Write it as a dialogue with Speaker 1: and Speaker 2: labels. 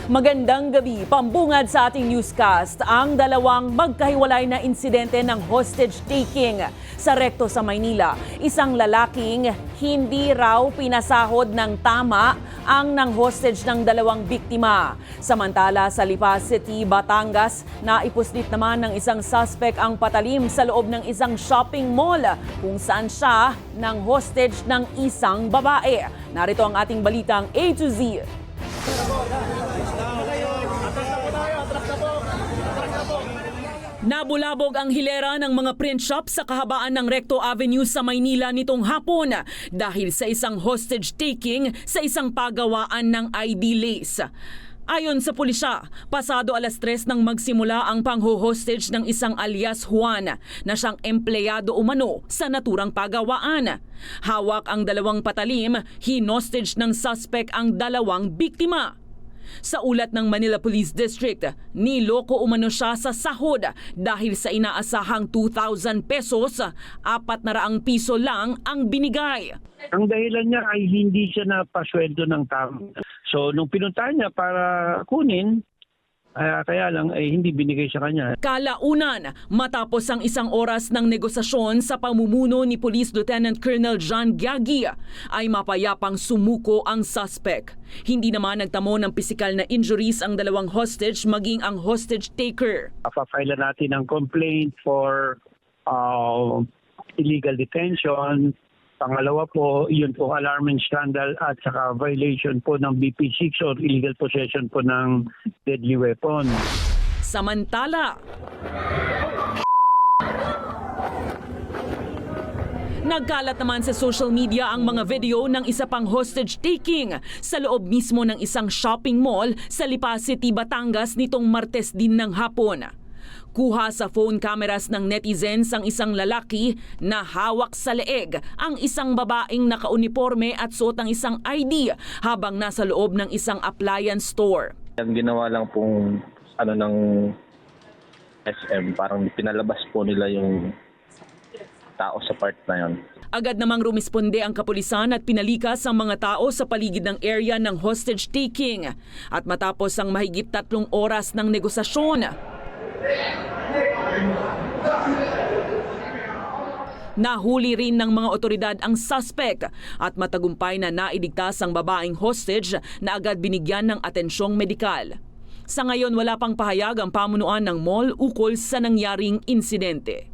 Speaker 1: Magandang gabi. Pambungad sa ating newscast ang dalawang magkahiwalay na insidente ng hostage taking sa Recto sa Maynila. Isang lalaking hindi raw pinasahod ng tama ang nang hostage ng dalawang biktima. Samantala sa Lipa City, Batangas, naipuslit naman ng isang suspect ang patalim sa loob ng isang shopping mall kung saan siya nang hostage ng isang babae. Narito ang ating balitang A to Z. Nabulabog ang hilera ng mga print shop sa kahabaan ng Recto Avenue sa Maynila nitong hapon dahil sa isang hostage taking sa isang pagawaan ng ID lace. Ayon sa pulisya, pasado 3:00 nang magsimula ang pangho-hostage ng isang alias Juan na siyang empleyado umano sa naturang pagawaan. Hawak ang dalawang patalim, hinostage ng suspect ang dalawang biktima. Sa ulat ng Manila Police District, niloko umano siya sa sahod dahil sa inaasahang 2,000 pesos, 400 piso lang ang binigay.
Speaker 2: Ang dahilan niya ay hindi siya napasweldo ng tama. So nung pinuntahan niya para kunin, kaya lang hindi binigay sa kanya.
Speaker 1: Kalaunan, matapos ang isang oras ng negosasyon sa pamumuno ni Police Lieutenant Colonel John Gyagi, ay mapayapang sumuko ang suspect. Hindi naman nagtamo ng pisikal na injuries ang dalawang hostage maging ang hostage taker.
Speaker 2: Papafile natin ang complaint for illegal detention. Pangalawa po, yun po alarming scandal at saka violation po ng BP6 or illegal possession po ng deadly weapon.
Speaker 1: Samantala, nagkalat naman sa social media ang mga video ng isa pang hostage taking sa loob mismo ng isang shopping mall sa Lipa City, Batangas nitong Martes din ng hapon. Kuha sa phone cameras ng netizens ang isang lalaki na hawak sa leeg ang isang babaeng nakauniforme at suot ang isang ID habang nasa loob ng isang appliance store.
Speaker 3: Ang ginawa lang pong ng SM, parang pinalabas po nila yung tao sa part na yon.
Speaker 1: Agad namang rumisponde ang kapulisan at pinalikas ang mga tao sa paligid ng area ng hostage taking. At matapos ang mahigit 3 oras ng negosasyon, nahuli rin ng mga otoridad ang suspect at matagumpay na nailigtas ang babaeng hostage na agad binigyan ng atensyong medikal. Sa ngayon wala pang pahayag ang pamunuan ng mall ukol sa nangyaring insidente.